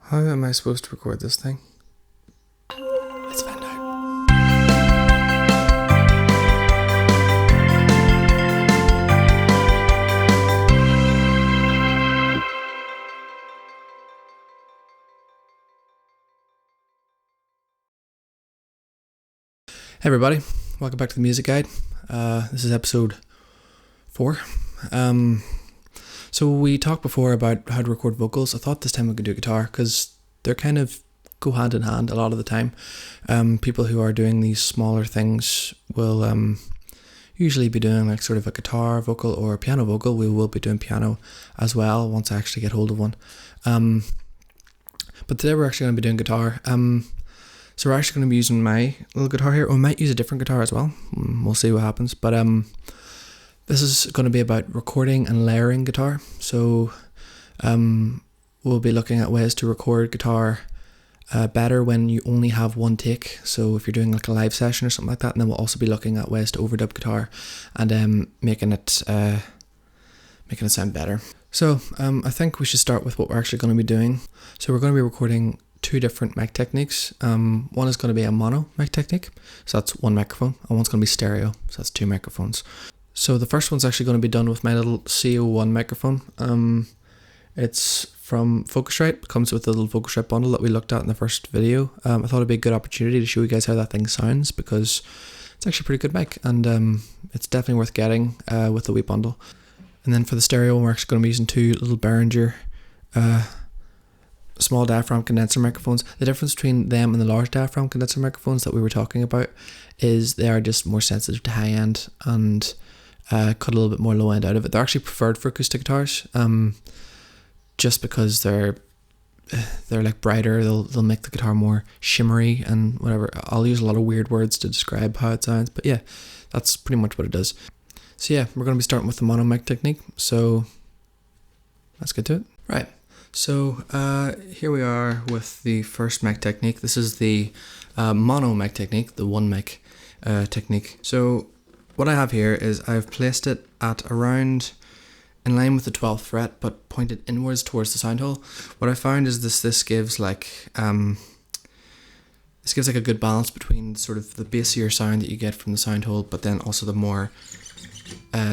How am I supposed to record this thing? Let's find out. Hey everybody, welcome back to the Music Guide. This is episode 4. So we talked before about how to record vocals. I thought this time we could do guitar because they're kind of go hand in hand a lot of the time. People who are doing these smaller things will usually be doing like sort of a guitar vocal or a piano vocal. We will be doing piano as well once I actually get hold of one. But today we're actually going to be doing guitar. So we're actually going to be using my little guitar here. Or we might use a different guitar as well. We'll see what happens. But this is going to be about recording and layering guitar. So we'll be looking at ways to record guitar better when you only have one take. So if you're doing like a live session or something like that, and then we'll also be looking at ways to overdub guitar and making it sound better. So I think we should start with what we're actually going to be doing. So we're going to be recording 2 different mic techniques. One is going to be a mono mic technique, so that's one microphone, and one's going to be stereo, so that's 2 microphones. So the first one's actually going to be done with my little CO1 microphone. It's from Focusrite. It comes with the little Focusrite bundle that we looked at in the first video. I thought it'd be a good opportunity to show you guys how that thing sounds because it's actually a pretty good mic, and it's definitely worth getting with the wee bundle. And then for the stereo, we're actually going to be using 2 little Behringer small diaphragm condenser microphones. The difference between them and the large diaphragm condenser microphones that we were talking about is they are just more sensitive to high end and cut a little bit more low end out of it. They're actually preferred for acoustic guitars, just because they're like brighter. They'll make the guitar more shimmery and whatever. I'll use a lot of weird words to describe how it sounds, but yeah, that's pretty much what it does. So yeah, we're going to be starting with the mono mic technique. So let's get to it. Right. So here we are with the first mic technique. This is the mono mic technique, the one mic technique. So what I have here is I've placed it at around in line with the 12th fret, but pointed inwards towards the sound hole. What I found is this gives like a good balance between sort of the bassier sound that you get from the sound hole, but then also the more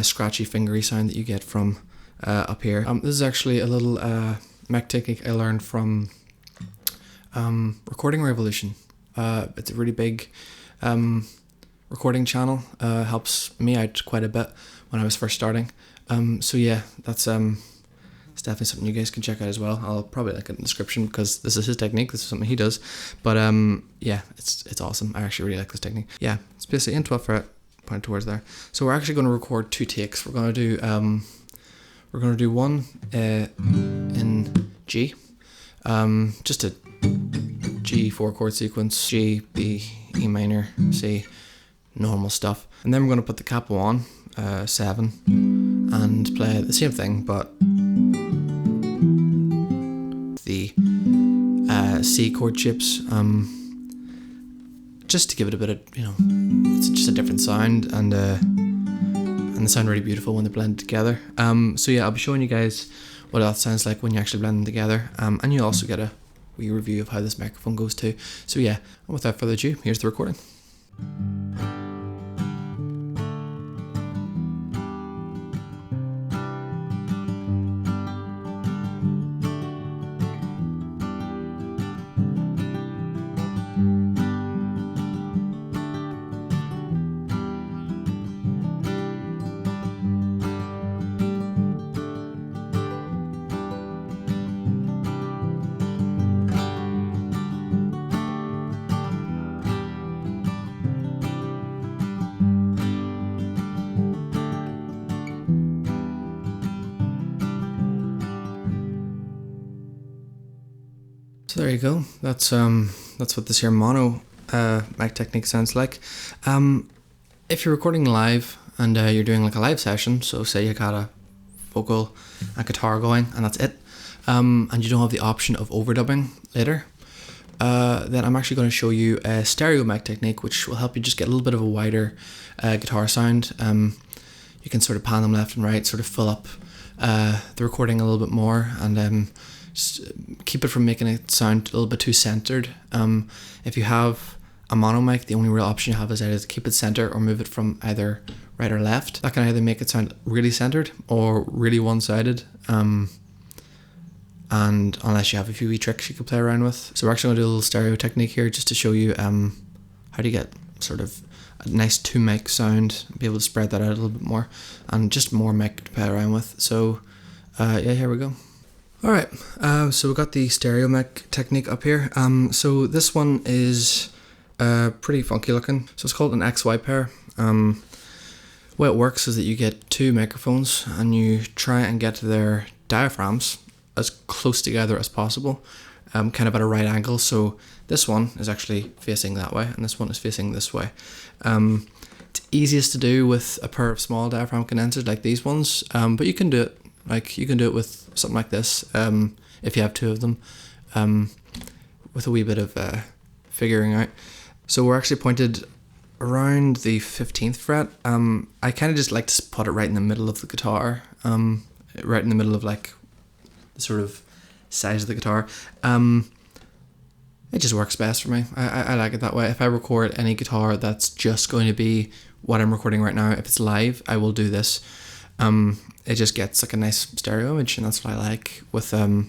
scratchy fingery sound that you get from up here. This is actually a little mic technique I learned from Recording Revolution. It's a really big recording channel. Helps me out quite a bit when I was first starting. So yeah, that's it's definitely something you guys can check out as well. I'll probably link it in the description because this is his technique. This is something he does. But yeah, it's awesome. I actually really like this technique. Yeah, it's basically in 12th fret, point towards there. So we're actually going to record 2 takes. We're going to do one in G, just a G 4-chord sequence, G, B, E minor, C, normal stuff. And then we're going to put the capo on, 7, and play the same thing, but the C chord shapes, just to give it a bit of, it's just a different sound, and they sound really beautiful when they're blended together. So yeah, I'll be showing you guys what that sounds like when you actually blend them together, and you'll also get a wee review of how this microphone goes too. So yeah, without further ado, here's the recording. So there you go. That's what this here mono mic technique sounds like. If you're recording live and you're doing like a live session, so say you got a vocal and guitar going and that's it, and you don't have the option of overdubbing later, then I'm actually going to show you a stereo mic technique which will help you just get a little bit of a wider guitar sound. You can sort of pan them left and right, sort of fill up the recording a little bit more, and keep it from making it sound a little bit too centered. If you have a mono mic, the only real option you have is either to keep it center or move it from either right or left. That can either make it sound really centered or really one-sided. And unless you have a few wee tricks you can play around with. So we're actually going to do a little stereo technique here just to show you how to get sort of a nice 2 mic sound, be able to spread that out a little bit more, and just more mic to play around with. So yeah, here we go. Alright, so we've got the stereo mic technique up here. So this one is pretty funky looking. So it's called an XY pair. The way it works is that you get 2 microphones and you try and get their diaphragms as close together as possible, kind of at a right angle. So this one is actually facing that way and this one is facing this way. It's easiest to do with a pair of small diaphragm condensers like these ones, but you can do it with something like this if you have 2 of them, with a wee bit of figuring out. So we're actually pointed around the 15th fret. I kind of just like to put it right in the middle of the guitar, right in the middle of like the sort of size of the guitar. It just works best for me. I like it that way. If I record any guitar that's just going to be what I'm recording right now, if it's live, I will do this. It just gets like a nice stereo image, and that's what I like with a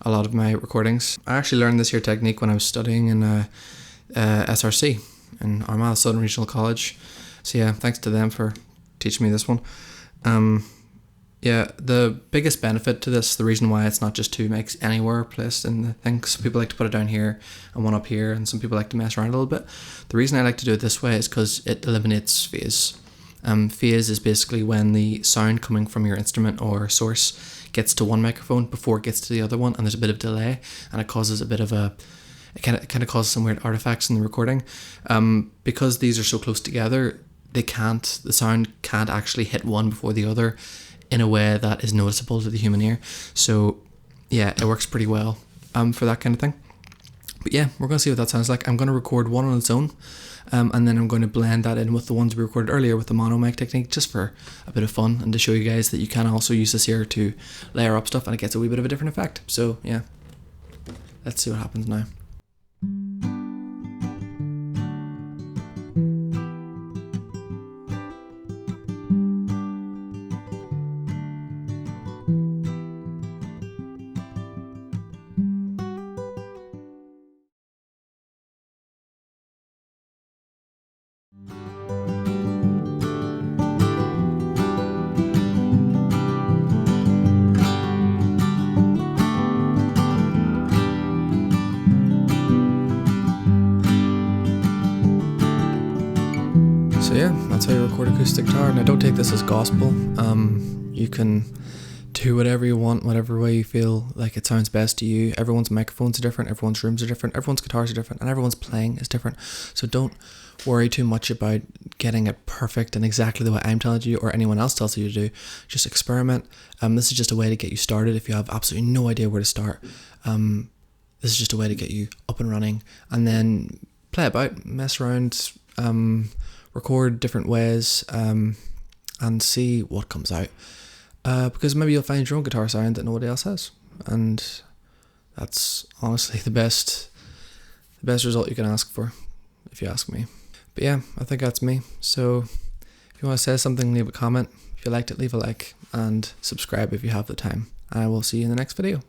lot of my recordings. I actually learned this here technique when I was studying in SRC in Armagh, Southern Regional College. So yeah, thanks to them for teaching me this one. Yeah, the biggest benefit to this, the reason why it's not just 2 mics anywhere placed in the thing, some people like to put it down here and one up here, and some people like to mess around a little bit. The reason I like to do it this way is because it eliminates phase. Phase is basically when the sound coming from your instrument or source gets to one microphone before it gets to the other one, and there's a bit of delay, and it causes a bit of it kind of causes some weird artifacts in the recording. Because these are so close together, the sound can't actually hit one before the other in a way that is noticeable to the human ear. So yeah, it works pretty well for that kind of thing. But yeah, we're going to see what that sounds like. I'm going to record one on its own, and then I'm going to blend that in with the ones we recorded earlier with the mono mic technique, just for a bit of fun and to show you guys that you can also use this here to layer up stuff and it gets a wee bit of a different effect. So yeah, let's see what happens now. So yeah, that's how you record acoustic guitar. Now don't take this as gospel. You can do whatever you want, whatever way you feel like it sounds best to you. Everyone's microphones are different, everyone's rooms are different, everyone's guitars are different, and everyone's playing is different. So don't worry too much about getting it perfect and exactly the way I'm telling you or anyone else tells you to do. Just experiment. This is just a way to get you started if you have absolutely no idea where to start. This is just a way to get you up and running, and then play about, mess around, record different ways, and see what comes out. Because maybe you'll find your own guitar sound that nobody else has, and that's honestly the best result you can ask for, if you ask me. But yeah, I think that's me. So if you want to say something, leave a comment. If you liked it, leave a like, and subscribe if you have the time. I will see you in the next video.